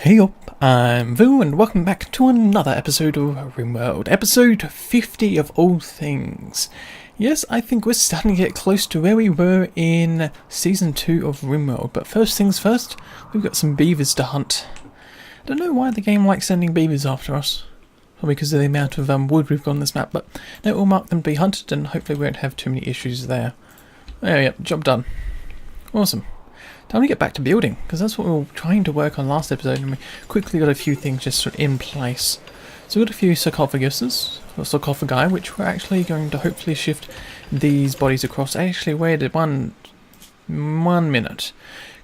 Hey up, I'm Vu and welcome back to another episode of RimWorld, episode 50 of all things. Yes, I think we're starting to get close to where we were in season 2 of RimWorld, but first things first, we've got some beavers to hunt. I don't know why the game likes sending beavers after us, probably because of the amount of wood we've got on this map, but no, we'll mark them to be hunted and hopefully we won't have too many issues there. Oh yeah, job done. Awesome. Time to get back to building, because that's what we were trying to work on last episode, and we quickly got a few things just sort of in place. So we've got a few sarcophaguses, or sarcophagi, which we're actually going to hopefully shift these bodies across. Actually, wait one minute.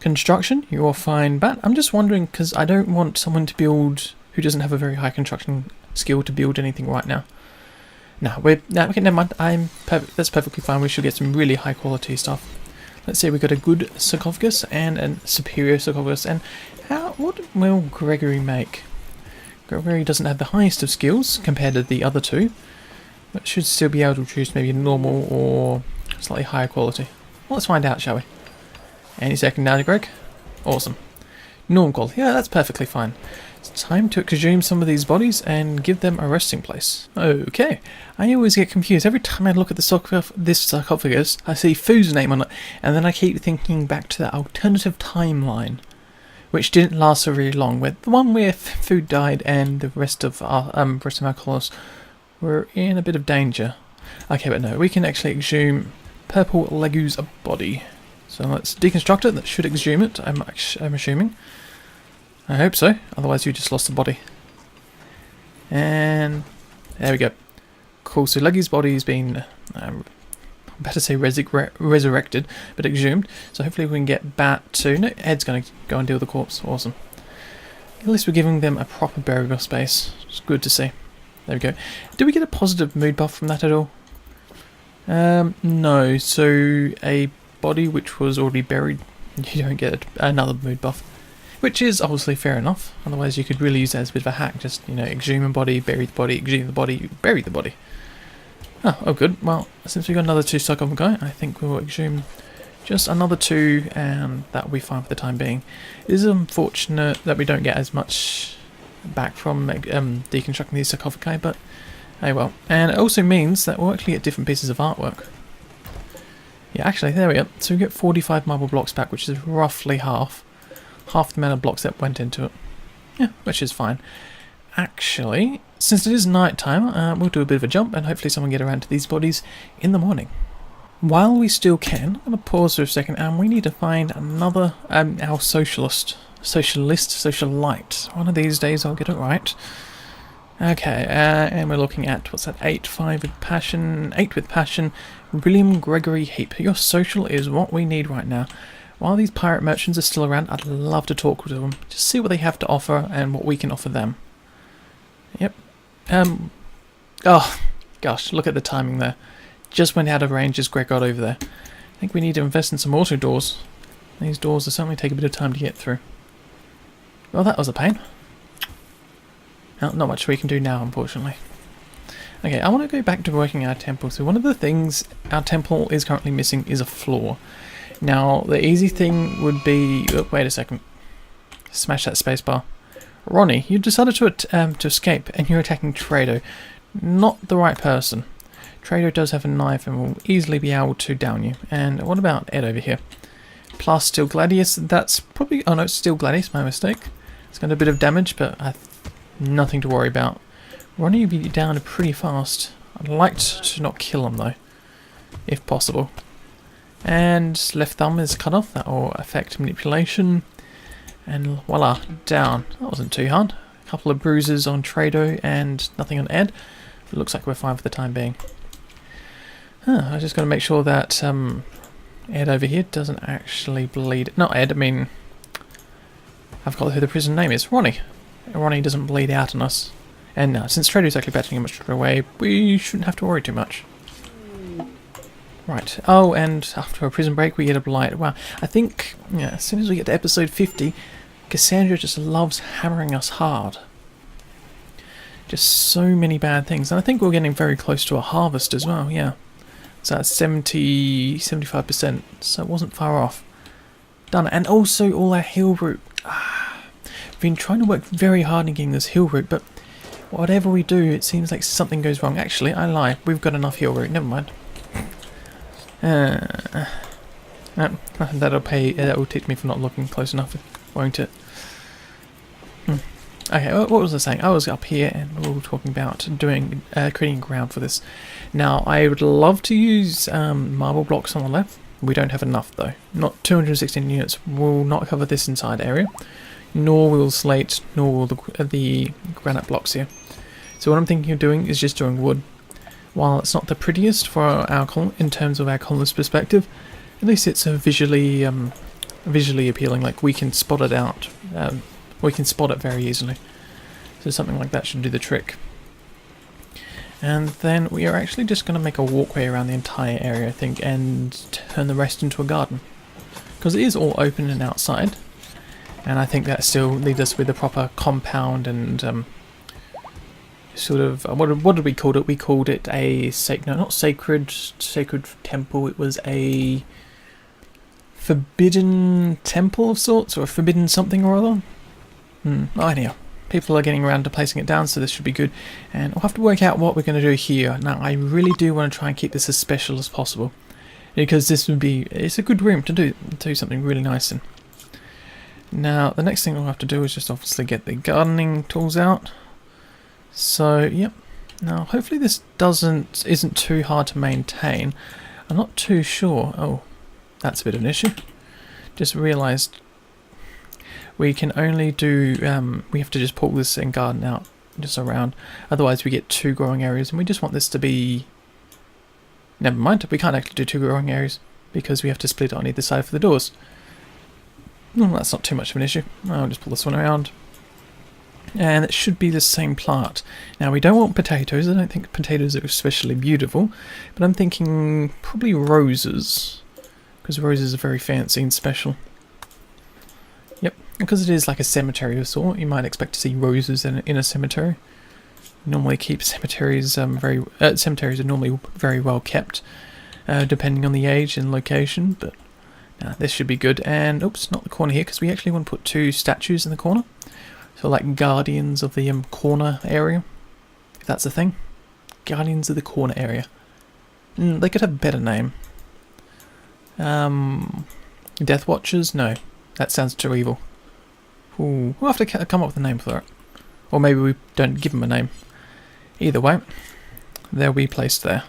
Construction, you're fine, but I'm just wondering, because I don't want someone to build who doesn't have a very high construction skill to build anything right now. No, okay, never mind, that's perfectly fine, we should get some really high quality stuff. Let's say we got a good sarcophagus and a superior sarcophagus. And what will Gregory make? Gregory doesn't have the highest of skills compared to the other two, but should still be able to produce maybe a normal or slightly higher quality. Well, let's find out, shall we? Any second now, Greg? Awesome. Normal quality. Yeah, that's perfectly fine. It's time to exhume some of these bodies and give them a resting place. Okay. I always get confused. Every time I look at this sarcophagus, I see Fu's name on it, and then I keep thinking back to that alternative timeline, which didn't last so very long, where the one where Fu died and the rest of our colonists were in a bit of danger. Okay, but no, we can actually exhume Purple Legu's body. So let's deconstruct it. That should exhume it, I'm assuming. I hope so, otherwise you just lost the body. And there we go. Cool, so Leggy's body has been, I'm about to say resurrected, but exhumed. So hopefully we can get back to... No, Ed's going to go and deal with the corpse. Awesome. At least we're giving them a proper burial space. It's good to see. There we go. Did we get a positive mood buff from that at all? No, so a body which was already buried, you don't get another mood buff. Which is obviously fair enough, otherwise you could really use that as a bit of a hack, just, you know, exhume a body, bury the body, exhume the body, bury the body. Oh good, well, since we've got another 2 sarcophagi, I think we'll exhume just another 2, and that will be fine for the time being. It is unfortunate that we don't get as much back from deconstructing these sarcophagi, but oh well. And it also means that we'll actually get different pieces of artwork. Yeah, actually, there we go. So we get 45 marble blocks back, which is roughly half the amount of blocks that went into it. Yeah, which is fine. Actually, since it is night time, we'll do a bit of a jump and hopefully someone get around to these bodies in the morning. While we still can, I'm going to pause for a second, and we need to find another, our socialite. One of these days I'll get it right. Okay, and we're looking at, what's that, 8 with passion, William Gregory Heap. Your social is what we need right now. While these pirate merchants are still around, I'd love to talk to them, just see what they have to offer and what we can offer them. Yep. Oh, gosh, look at the timing there. Just went out of range as Greg got over there. I think we need to invest in some auto doors. These doors will certainly take a bit of time to get through. Well, that was a pain. Well, not much we can do now, unfortunately. Okay, I want to go back to working our temple. So one of the things our temple is currently missing is a floor. Now, the easy thing would be... Oh, wait a second. Smash that spacebar. Ronnie, you decided to escape, and you're attacking Trado. Not the right person. Trado does have a knife and will easily be able to down you. And what about Ed over here? Plus Steel Gladius, that's probably... Oh no, it's Steel Gladius, my mistake. It's got a bit of damage, but nothing to worry about. Ronnie will be down pretty fast. I'd like to not kill him, though, if possible. And left thumb is cut off, that will affect manipulation. And voila, down. That wasn't too hard. A couple of bruises on Trado and nothing on Ed. It looks like we're fine for the time being. I just got to make sure that Ed over here doesn't actually bleed. Not Ed, I mean... I've got who the prison name is. Ronnie. Ronnie doesn't bleed out on us. And since Trado's actually battering him straight away, we shouldn't have to worry too much. Right. Oh, and after a prison break, we get a blight. Wow. I think, yeah, as soon as we get to episode 50, Cassandra just loves hammering us hard. Just so many bad things. And I think we're getting very close to a harvest as well, yeah. So that's 75%, so it wasn't far off. Done. And also all our heal root. been trying to work very hard in getting this hill route, but whatever we do, it seems like something goes wrong. Actually, I lie. We've got enough hill route. Never mind. That'll teach me for not looking close enough, won't it? Okay, what was I saying? I was up here and we were talking about creating ground for this. Now, I would love to use marble blocks on the left. We don't have enough though. Not 216 units will not cover this entire area, nor will slate, nor will the granite blocks here. So what I'm thinking of doing is just doing wood. While it's not the prettiest for in terms of our colonist perspective, at least it's visually appealing. Like we can spot it out. We can spot it very easily. So something like that should do the trick. And then we are actually just going to make a walkway around the entire area, I think, and turn the rest into a garden. Because it is all open and outside. And I think that still leaves us with a proper compound and sort of, what did we call it? We called it a not sacred temple. It was a forbidden temple of sorts, or a forbidden something or other. Anyhow, people are getting around to placing it down, so this should be good. And we'll have to work out what we're going to do here. Now, I really do want to try and keep this as special as possible, because it's a good room to do something really nice in. Now, the next thing we'll have to do is just obviously get the gardening tools out. So, yep. Now, hopefully this isn't too hard to maintain. I'm not too sure. Oh, that's a bit of an issue. Just realised we can only do, we have to just pull this and garden out just around. Otherwise we get 2 growing areas, and we just want this to be... Never mind, we can't actually do 2 growing areas because we have to split it on either side for the doors. Well, that's not too much of an issue. I'll just pull this one around. And it should be the same plant. Now, we don't want potatoes. I don't think potatoes are especially beautiful, but I'm thinking probably roses, because roses are very fancy and special. Yep, because it is like a cemetery of sort, you might expect to see roses in a cemetery. Normally keep cemeteries cemeteries are normally very well kept, depending on the age and location, but this should be good. And oops, not the corner here, because we actually want to put 2 statues in the corner. So like guardians of the corner area, if that's a thing. Guardians of the corner area. They could have a better name. Death Watchers? No, that sounds too evil. Ooh, we'll have to come up with a name for it. Or maybe we don't give them a name. Either way, they'll be placed there.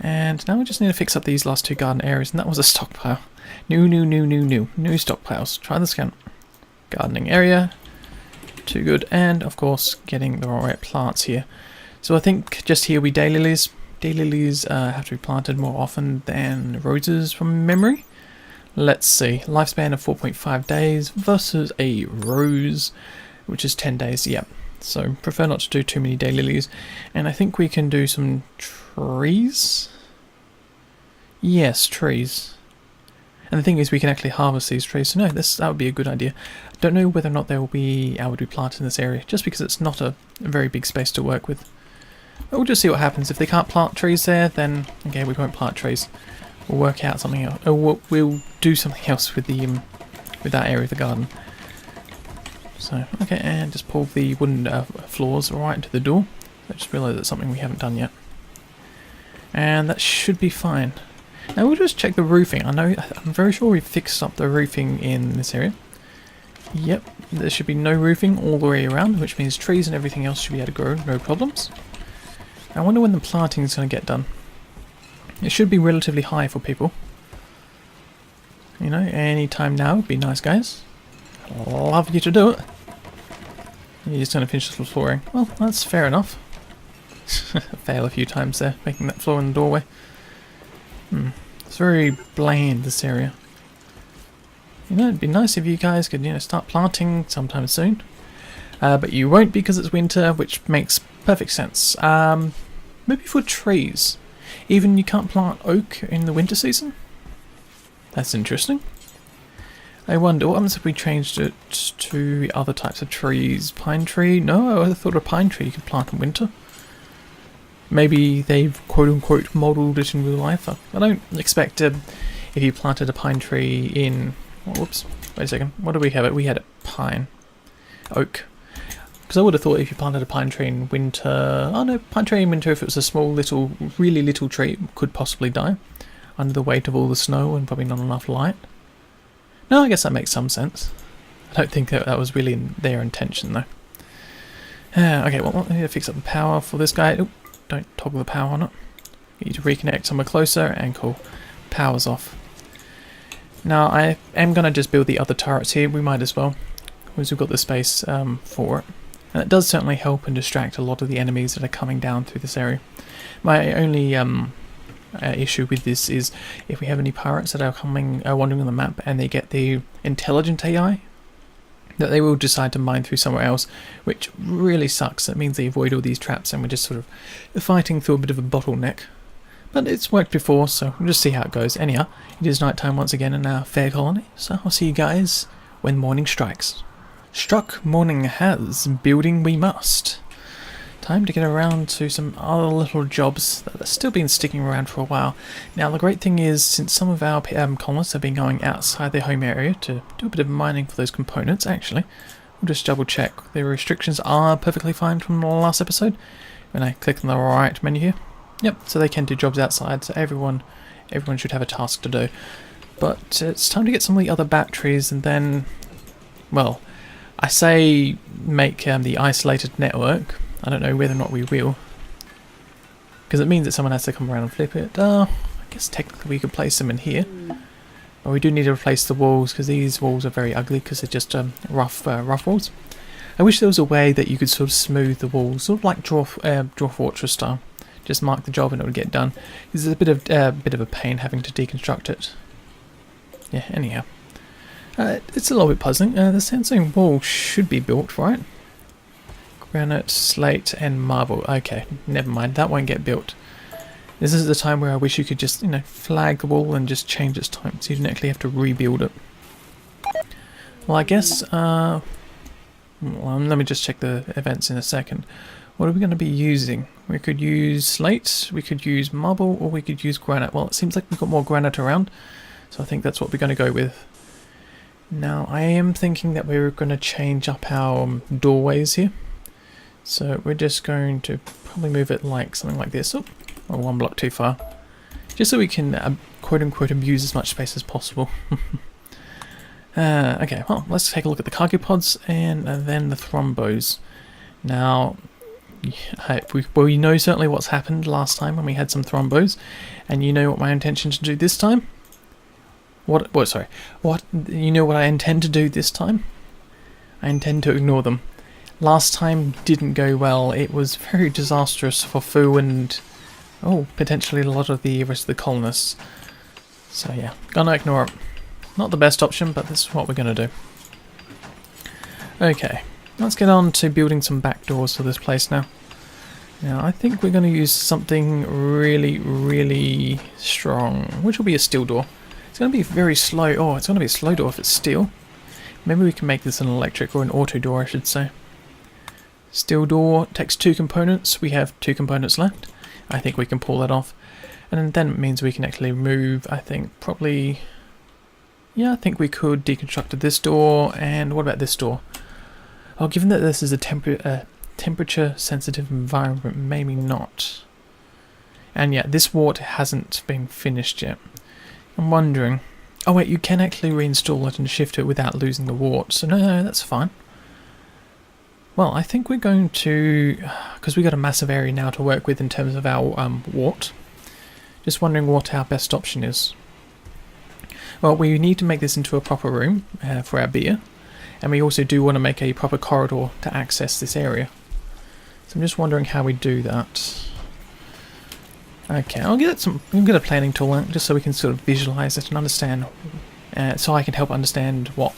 And now we just need to fix up these last 2 garden areas, and that was a stockpile. New stockpiles. Try this again. Gardening area. Too good. And of course, getting the right plants here. So I think just here we daylilies. Daylilies have to be planted more often than roses from memory. Let's see. Lifespan of 4.5 days versus a rose, which is 10 days. Yeah. So prefer not to do too many daylilies. And I think we can do some trees. Yes, trees. And the thing is, we can actually harvest these trees. So no, that would be a good idea. I don't know whether or not they will be able to be planted in this area, just because it's not a very big space to work with. But we'll just see what happens. If they can't plant trees there, then okay, we won't plant trees. We'll work out something else. Or we'll do something else with that area of the garden. So okay, and just pull the wooden floors right into the door. I just realised that's something we haven't done yet. And that should be fine. Now we'll just check the roofing. I'm very sure we've fixed up the roofing in this area. Yep, there should be no roofing all the way around, which means trees and everything else should be able to grow, no problems. I wonder when the planting is going to get done. It should be relatively high for people. You know, any time now would be nice, guys. Love you to do it. You're just going to finish the flooring. Well, that's fair enough. Fail a few times there, making that floor in the doorway. It's very bland, this area. You know, it'd be nice if you guys could, start planting sometime soon. But you won't, because it's winter, which makes perfect sense. Maybe for trees. Even you can't plant oak in the winter season? That's interesting. I wonder, what happens if we changed it to other types of trees? Pine tree? No, I thought a pine tree you could plant in winter. Maybe they've quote-unquote modelled it in real life. I don't expect if you planted a pine tree in... Oh, whoops, wait a second. What did we have? We had a pine. oak. Because I would have thought if you planted a pine tree in winter... Oh no, pine tree in winter, if it was a small little, really little tree, could possibly die under the weight of all the snow and probably not enough light. No, I guess that makes some sense. I don't think that was really their intention though. Okay, well, I need to fix up the power for this guy. Oop, don't toggle the power on it. Need to reconnect somewhere closer, and cool. Power's off. Now, I am going to just build the other turrets here. We might as well, because we've got the space for it. And it does certainly help and distract a lot of the enemies that are coming down through this area. My only issue with this is if we have any pirates that are wandering on the map and they get the intelligent AI, that they will decide to mine through somewhere else, which really sucks. That means they avoid all these traps and we're just sort of fighting through a bit of a bottleneck. But it's worked before, so we'll just see how it goes. Anyhow, it is night time once again in our fair colony, so I'll see you guys when morning strikes. Struck morning has, building we must. Time to get around to some other little jobs that have still been sticking around for a while. Now the great thing is, since some of our colonists have been going outside their home area to do a bit of mining for those components, actually, we'll just double check. The restrictions are perfectly fine from the last episode. When I click on the right menu here. Yep, so they can do jobs outside, so everyone should have a task to do. But it's time to get some of the other batteries and then, well, I say make the isolated network. I don't know whether or not we will. Because it means that someone has to come around and flip it. I guess technically we could place them in here. But we do need to replace the walls because these walls are very ugly because they're just rough walls. I wish there was a way that you could sort of smooth the walls, sort of like Draw Fortress style. Just mark the job and it would get done. It's a bit of a pain having to deconstruct it. Yeah, anyhow. It's a little bit puzzling. The sandstone wall should be built, right? Granite, slate, and marble. Okay, never mind. That won't get built. This is the time where I wish you could just, flag the wall and just change its type, so you don't actually have to rebuild it. Well, I guess, let me just check the events in a second. What are we going to be using? We could use slate, we could use marble, or we could use granite. Well, it seems like we've got more granite around, so I think that's what we're going to go with. Now, I am thinking that we're going to change up our doorways here. So we're just going to probably move it like something like this. Oh, or one block too far. Just so we can, quote-unquote, abuse as much space as possible. Okay, well, let's take a look at the cargo pods and then the thrombos. Now, we know certainly what's happened last time when we had some thrombos, and you know what my intention to do this time? What you know what I intend to do this time? I intend to ignore them. Last time didn't go well. It was very disastrous for Fu and, potentially a lot of the rest of the colonists. So yeah, gonna ignore it. Not the best option, but this is what we're gonna do. Okay. Let's get on to building some back doors for this place now. Now, I think we're going to use something really, really strong, which will be a steel door. It's going to be very slow. Oh, it's going to be a slow door if it's steel. Maybe we can make this an electric or an auto door, I should say. Steel door takes 2 components. We have 2 components left. I think we can pull that off. And then it means we can actually move, I think, probably... Yeah, I think we could deconstruct this door. And what about this door? Oh, given that this is a temperature-sensitive environment, maybe not. And yeah, this wart hasn't been finished yet. I'm wondering... Oh wait, you can actually reinstall it and shift it without losing the wart, so no, that's fine. Well, I think we're going to... Because we've got a massive area now to work with in terms of our wart. Just wondering what our best option is. Well, we need to make this into a proper room for our beer. And we also do want to make a proper corridor to access this area. So I'm just wondering how we do that. Okay, I'll get a planning tool out just so we can sort of visualize it and understand. So I can help understand what.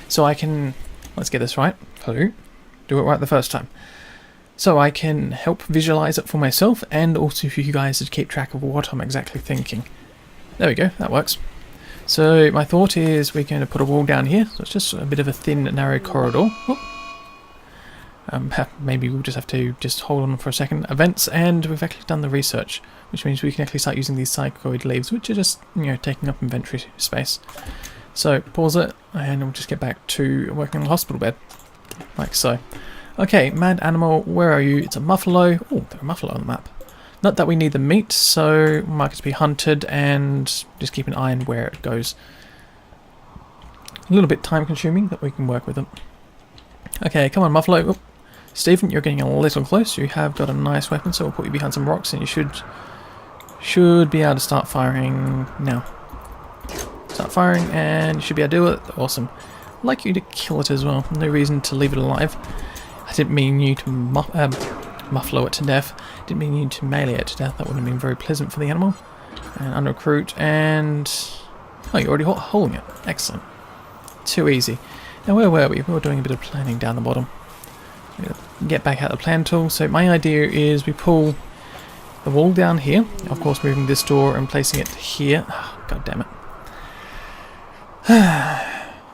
So I can, let's get this right. Do it right the first time. So I can help visualize it for myself and also for you guys to keep track of what I'm exactly thinking. There we go, that works. So my thought is we're going to put a wall down here, so it's just a bit of a thin, narrow corridor. Maybe we'll just have to just hold on for a second. Events, and we've actually done the research, which means we can actually start using these psychoid leaves, which are just, taking up inventory space. So pause it, and we'll just get back to working on the hospital bed. like so. Okay, mad animal, where are you? It's a muffalo. Oh, there's a muffalo on the map. Not that we need the meat, so mark it to be hunted and just keep an eye on where it goes. A little bit time consuming, but we can work with it. Okay, come on, muffalo. Oh, Stephen, you're getting a little close. You have got a nice weapon, so we'll put you behind some rocks and you should be able to start firing now. Start firing and you should be able to do it. Awesome. I'd like you to kill it as well. No reason to leave it alive. I didn't mean you to muffalo it to death. Didn't mean you to melee it to death. That wouldn't have been very pleasant for the animal. And unrecruit and... oh, you're already holding it. Excellent. Too easy. Now where were we? We were doing a bit of planning down the bottom. Get back out the plan tool. So my idea is we pull the wall down here. Of course moving this door and placing it here. Oh, God damn it.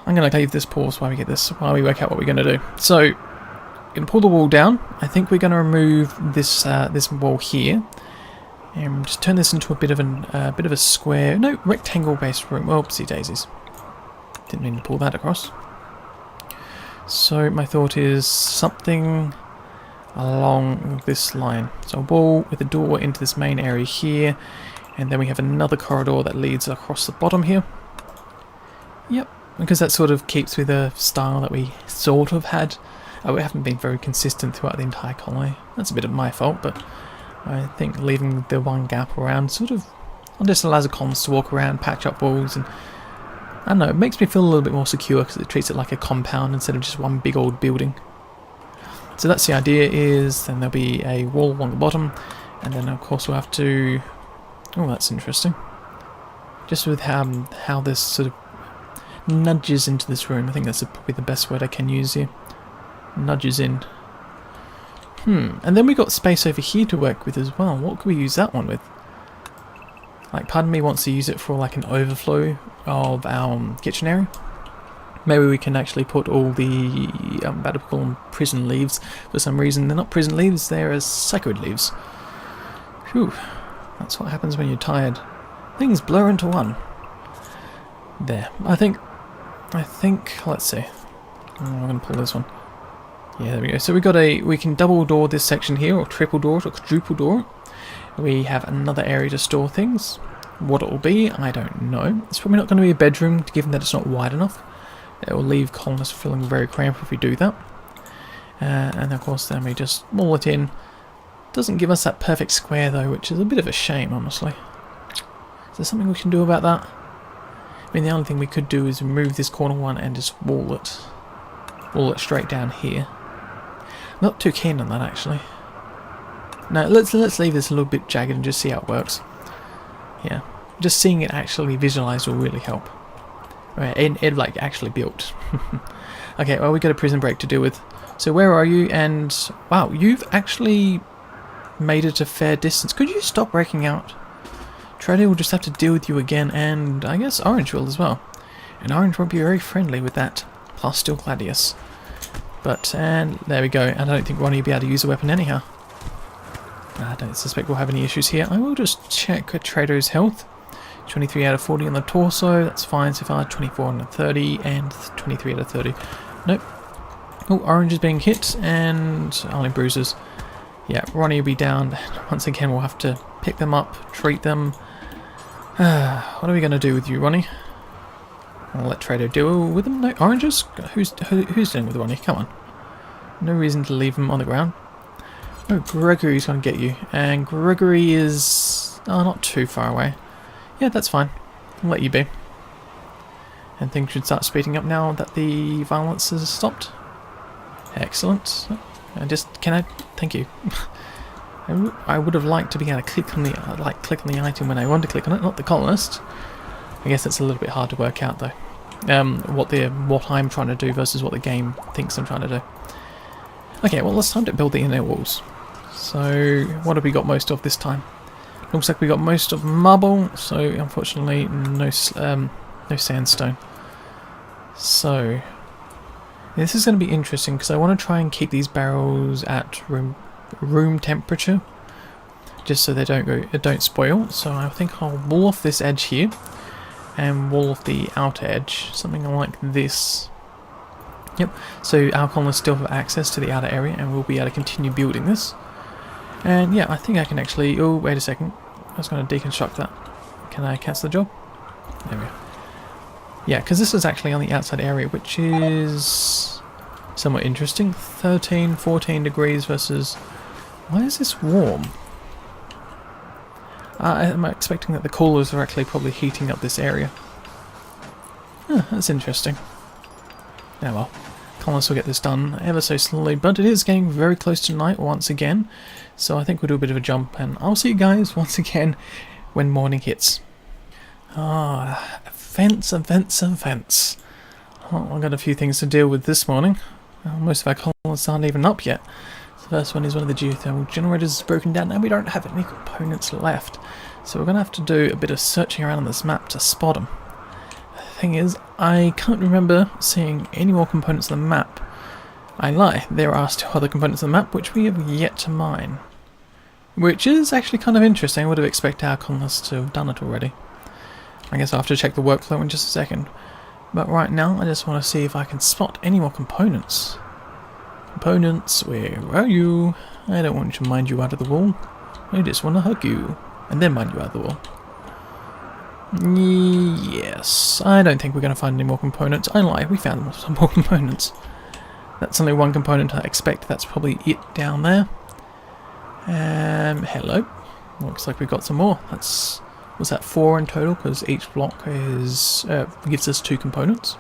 I'm going to leave this pause while we work out what we're going to do. So, we're going to pull the wall down. I think we're going to remove this this wall here, and just turn this into a bit of a square, no, rectangle-based room. Oopsie daisies. Didn't mean to pull that across. So my thought is something along this line. So a wall with a door into this main area here, and then we have another corridor that leads across the bottom here. Yep, because that sort of keeps with the style that we sort of had. We haven't been very consistent throughout the entire colony. That's a bit of my fault, but I think leaving the one gap around sort of just allows the colonists to walk around, patch up walls, and I don't know, it makes me feel a little bit more secure because it treats it like a compound instead of just one big old building. So that's the idea, is then there'll be a wall along the bottom, and then of course we'll have to... oh, that's interesting. Just with how this sort of nudges into this room. I think that's probably the best word I can use here. Nudges in. And then we got space over here to work with as well. What could we use that one with? Like, part of me wants to use it for like an overflow of our kitchen area. Maybe we can actually put all the, about to call them prison leaves. For some reason, they're not prison leaves, they're sacred leaves. Phew, that's what happens when you're tired. Things blur into one. There, I think, let's see. I'm going to pull this one. Yeah, there we go. So we can double door this section here, or triple door it, or quadruple door it. We have another area to store things. What it will be, I don't know. It's probably not going to be a bedroom, given that it's not wide enough. It will leave colonists feeling very cramped if we do that. And of course then we just wall it in. Doesn't give us that perfect square though, which is a bit of a shame, honestly. Is there something we can do about that? I mean, the only thing we could do is remove this corner one and just wall it straight down here. Not too keen on that, actually. No, let's leave this a little bit jagged and just see how it works. Yeah, just seeing it actually visualized will really help. Right, it like actually built. Okay, well, we got a prison break to deal with. So where are you? And wow, you've actually made it a fair distance. Could you stop breaking out? Trader will just have to deal with you again, and I guess Orange will as well. And Orange won't be very friendly with that Plastil Gladius. But, and there we go. And I don't think Ronnie will be able to use a weapon anyhow. I don't suspect we'll have any issues here. I will just check Trader's health. 23 out of 40 on the torso, that's fine so far. 24 on the 30, and 23 out of 30. Nope. Oh, Orange is being hit, and only bruises. Yeah, Ronnie will be down. Once again, we'll have to pick them up, treat them. What are we going to do with you, Ronnie? I'll let Trader deal with them. No, Oranges? Who's dealing with Ronnie? Come on. No reason to leave him on the ground. Oh, Gregory's going to get you. And Gregory is... oh, not too far away. Yeah, that's fine. I'll let you be. And things should start speeding up now that the violence has stopped. Excellent. And just, can I... thank you. I would have liked to be able to click on the item when I want to click on it, not the colonist. I guess that's a little bit hard to work out though. What I'm trying to do versus what the game thinks I'm trying to do. Okay, well, it's time to build the inner walls. So, what have we got most of this time? Looks like we got most of marble, so unfortunately no sandstone. So, this is going to be interesting because I want to try and keep these barrels at room temperature, just so they don't spoil. So I think I'll wall off this edge here and wall off the outer edge, something like this. Yep, so our colonists still have access to the outer area and we'll be able to continue building this. And yeah, I think I can actually... Oh, wait a second. I was going to deconstruct that. Can I cancel the job? There we go. Yeah, because this is actually on the outside area, which is somewhat interesting. 13, 14 degrees versus... Why is this warm? I'm expecting that the coolers are actually probably heating up this area. Huh, that's interesting. Yeah, well, colonists will get this done ever so slowly, but it is getting very close to night once again. So I think we'll do a bit of a jump, and I'll see you guys once again when morning hits. Ah, events. Oh, I've got a few things to deal with this morning. Most of our colonists aren't even up yet. The first one is one of the geothermal generators is broken down, and we don't have any components left. So we're going to have to do a bit of searching around on this map to spot them. The thing is, I can't remember seeing any more components on the map. I lie, there are still other components on the map which we have yet to mine. Which is actually kind of interesting. I would have expected our colonists to have done it already. I guess I'll have to check the workflow in just a second. But right now, I just want to see if I can spot any more components. Components, where are you? I don't want to mine you out of the wall. I just want to hug you, and then mine you out of the wall. Yes, I don't think we're going to find any more components. I lie, we found some more components. That's only one component I expect. That's probably it down there. Hello. Looks like we've got some more. Was that 4 in total? Because each block is gives us 2 components.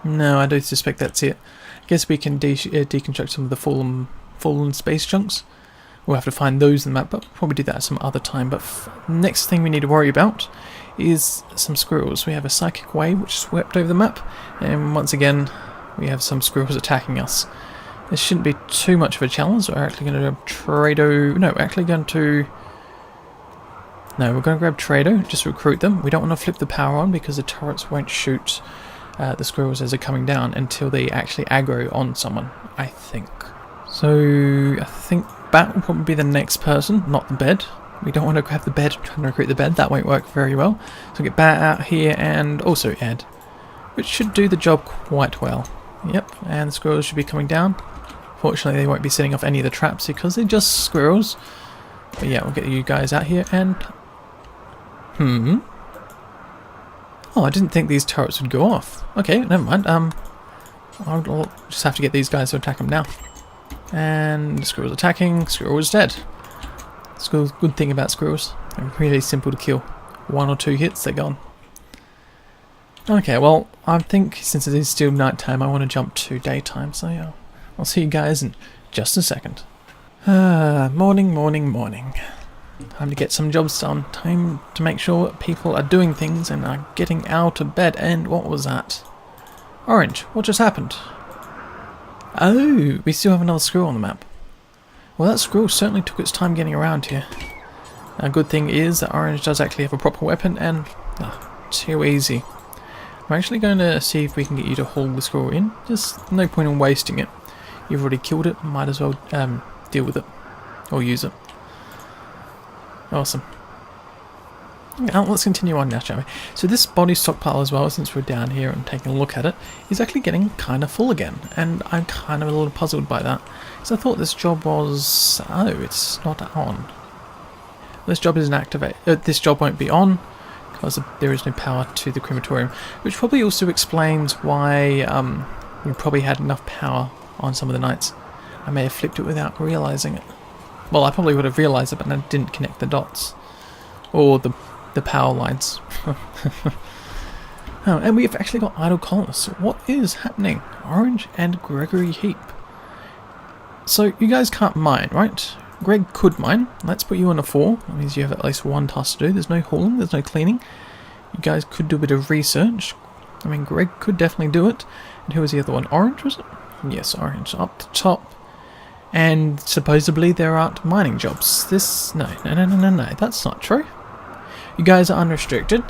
No, I do suspect that's it. I guess we can deconstruct some of the fallen space chunks. We'll have to find those in the map, but we'll probably do that some other time. But next thing we need to worry about is some squirrels. We have a psychic wave which swept over the map, and once again we have some squirrels attacking us. This shouldn't be too much of a challenge. We're actually going to grab Trado. No, we're going to grab Trado, just recruit them. We don't want to flip the power on because the turrets won't shoot the squirrels as they're coming down until they actually aggro on someone, I think. So I think Bat will probably be the next person, not the bed. We don't want to grab the bed and try and recruit the bed. That won't work very well. So get Bat out here and also Ed, which should do the job quite well. Yep, and the squirrels should be coming down. Fortunately, they won't be setting off any of the traps because they're just squirrels. But yeah, we'll get you guys out here and... Oh, I didn't think these turrets would go off. Okay, never mind. I'll just have to get these guys to attack them now. And the squirrel's attacking. Squirrel is dead. Good thing about squirrels. They're really simple to kill. 1 or 2 hits, they're gone. Okay, well, I think since it is still night time, I want to jump to daytime. So yeah, I'll see you guys in just a second. Morning. Time to get some jobs done. Time to make sure people are doing things and are getting out of bed. And what was that? Orange, what just happened? Oh, we still have another squirrel on the map. Well, that squirrel certainly took its time getting around here. A good thing is that Orange does actually have a proper weapon and... too easy. I'm actually going to see if we can get you to haul the squirrel in. Just no point in wasting it. You've already killed it, might as well deal with it. Or use it. Awesome. Now, let's continue on now, shall we? So this body stockpile as well, since we're down here and taking a look at it, is actually getting kind of full again. And I'm kind of a little puzzled by that. Because I thought this job was... Oh, it's not on. This job isn't activated. This job won't be on because there is no power to the crematorium. Which probably also explains why we probably had enough power on some of the nights. I may have flipped it without realising it. Well, I probably would have realised it, but I didn't connect the dots. Or the power lines. Oh, and we've actually got idle colonists. What is happening? Orange and Gregory Heap. So, you guys can't mine, right? Greg could mine. Let's put you on a 4. That means you have at least one task to do. There's no hauling, there's no cleaning. You guys could do a bit of research. I mean, Greg could definitely do it. And who was the other one? Orange, was it? Yes, Orange. Up the top. And supposedly there aren't mining jobs. No, that's not true. You guys are unrestricted.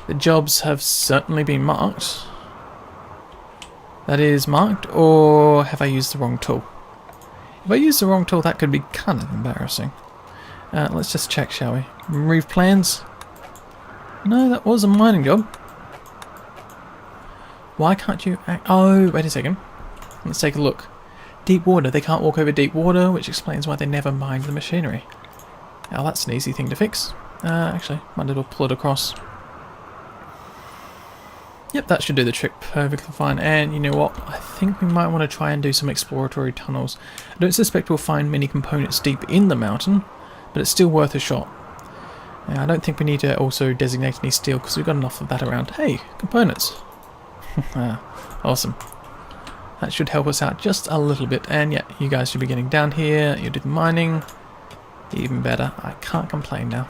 The jobs have certainly been marked. That is marked, or have I used the wrong tool? If I used the wrong tool, that could be kind of embarrassing. Let's just check, shall we? Remove plans. No, that was a mining job. Why can't you... Oh, wait a second. Let's take a look. Deep water. They can't walk over deep water, which explains why they never mined the machinery. Oh, that's an easy thing to fix. Actually, might as well pull it across. Yep, that should do the trick perfectly fine. And you know what? I think we might want to try and do some exploratory tunnels. I don't suspect we'll find many components deep in the mountain, but it's still worth a shot. I don't think we need to also designate any steel because we've got enough of that around. Hey, components. Awesome. That should help us out just a little bit. And yeah, you guys should be getting down here. You did mining. Even better. I can't complain now.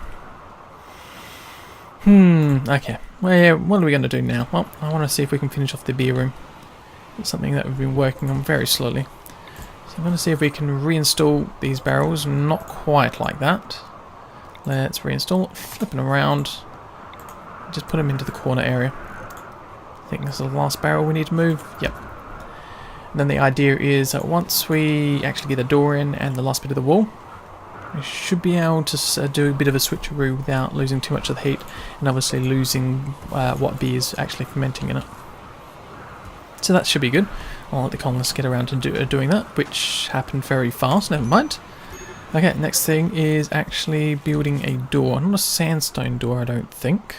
Okay. Well, yeah, what are we going to do now? Well, I want to see if we can finish off the beer room. It's something that we've been working on very slowly. So I'm going to see if we can reinstall these barrels. Not quite like that. Let's reinstall, flip them around, just put them into the corner area. I think this is the last barrel we need to move. Yep. And then the idea is that once we actually get the door in and the last bit of the wall, we should be able to do a bit of a switcheroo without losing too much of the heat and obviously losing what beer is actually fermenting in it. So that should be good. I'll let the colonists get around to doing that, which happened very fast, never mind. Okay, next thing is actually building a door. Not a sandstone door, I don't think.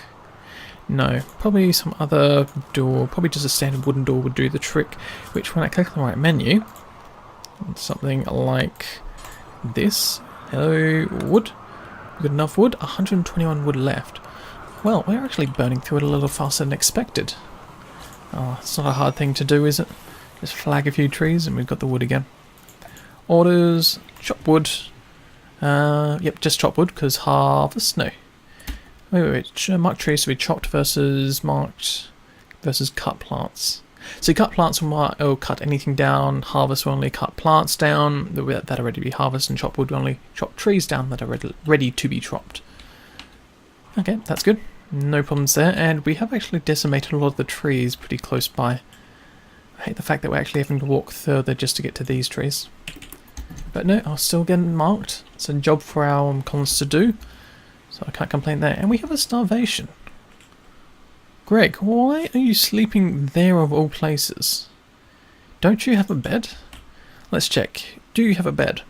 No, probably some other door. Probably just a standard wooden door would do the trick. Which, when I click on the right menu, something like this. Hello, wood. We've got enough wood. 121 wood left. Well, we're actually burning through it a little faster than expected. Oh, it's not a hard thing to do, is it? Just flag a few trees and we've got the wood again. Orders, chop wood. Yep, just chop wood, because harvest, no. Wait, marked trees to be chopped versus marked versus cut plants. So cut plants will cut anything down, harvest will only cut plants down, that are ready to be harvested, and chop wood will only chop trees down that are ready to be chopped. Okay, that's good. No problems there, and we have actually decimated a lot of the trees pretty close by. I hate the fact that we're actually having to walk further just to get to these trees. But no, I'll still get marked. It's a job for our colonists to do, so I can't complain there. And we have a starvation. Greg, why are you sleeping there of all places? Don't you have a bed? Let's check. Do you have a bed?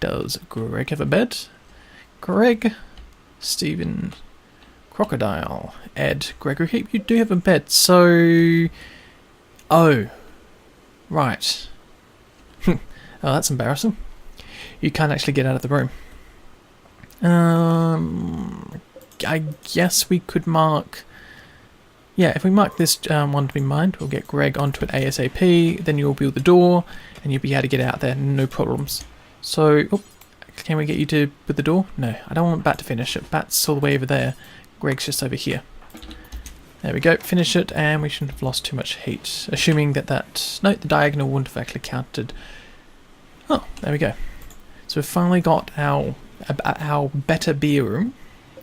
Does Greg have a bed? Greg, Stephen, Crocodile, Ed, Gregory, you do have a bed, so... Oh. Right. Oh, that's embarrassing. You can't actually get out of the room. I guess we could mark... Yeah, if we mark this one to be mined, we'll get Greg onto it ASAP, then you'll build the door, and you'll be able to get out there, no problems. So, can we get you to build the door? No, I don't want Bat to finish it. Bat's all the way over there. Greg's just over here. There we go, finish it, and we shouldn't have lost too much heat. Assuming that... No, the diagonal wouldn't have actually counted. Oh, there we go. So we've finally got our better beer room.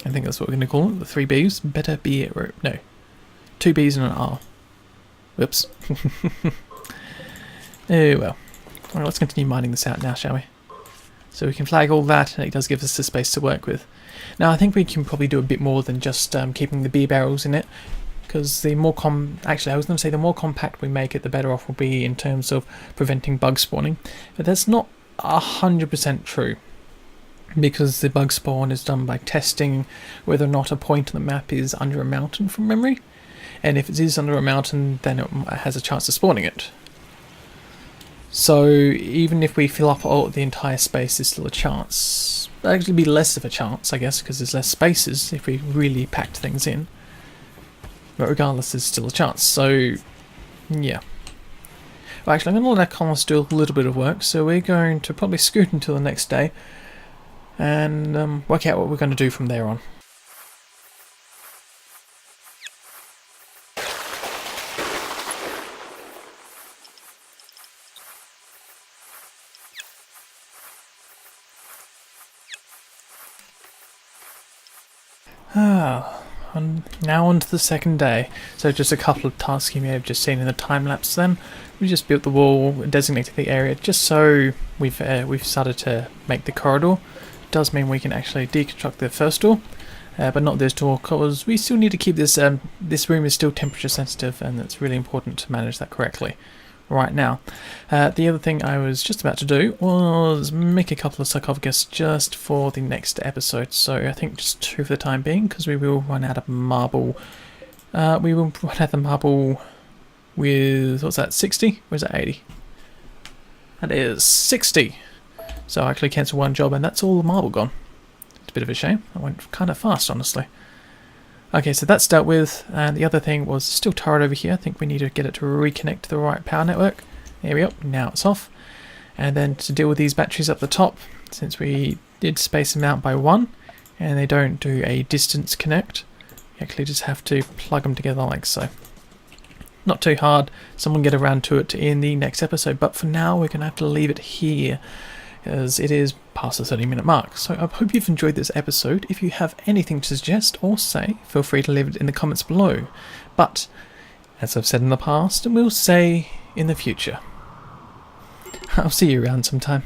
I think that's what we're going to call it, the 3 Bs. Better beer room. No, 2 Bs and an R. Whoops. Oh well. Alright, let's continue mining this out now, shall we? So we can flag all that, and it does give us the space to work with. Now I think we can probably do a bit more than just keeping the beer barrels in it, because the more actually I was going to say the more compact we make it, the better off we'll be in terms of preventing bug spawning. But that's not 100% true, because the bug spawn is done by testing whether or not a point on the map is under a mountain from memory, and if it is under a mountain, then it has a chance of spawning it. So even if we fill up the entire space, there's still a chance. It'll actually be less of a chance, I guess, because there's less spaces if we really packed things in. But regardless, there's still a chance. So, yeah. Well, actually, I'm going to let our colonists do a little bit of work, so we're going to probably scoot until the next day and work out what we're going to do from there on. And now on to the second day. So just a couple of tasks you may have just seen in the time lapse then. We just built the wall, designated the area, just so we've started to make the corridor. It does mean we can actually deconstruct the first door, but not this door, because we still need to keep this, this room is still temperature sensitive, and it's really important to manage that correctly right now. The other thing I was just about to do was make a couple of sarcophagus just for the next episode, so I think just 2 for the time being, because we will run out of marble. We will run out of marble with, what's that, 60? Or is that 80? That is 60! So I actually cancel one job and that's all the marble gone. It's a bit of a shame. I went kind of fast, honestly. Okay, so that's dealt with, and the other thing was still turret over here. I think we need to get it to reconnect to the right power network. There we go, now it's off. And then to deal with these batteries up the top, since we did space them out by 1, and they don't do a distance connect, you actually just have to plug them together like so. Not too hard, someone get around to it in the next episode, but for now we're going to have to leave it here, as it is past the 30-minute mark. So I hope you've enjoyed this episode. If you have anything to suggest or say, feel free to leave it in the comments below. But, as I've said in the past, and will say in the future, I'll see you around sometime.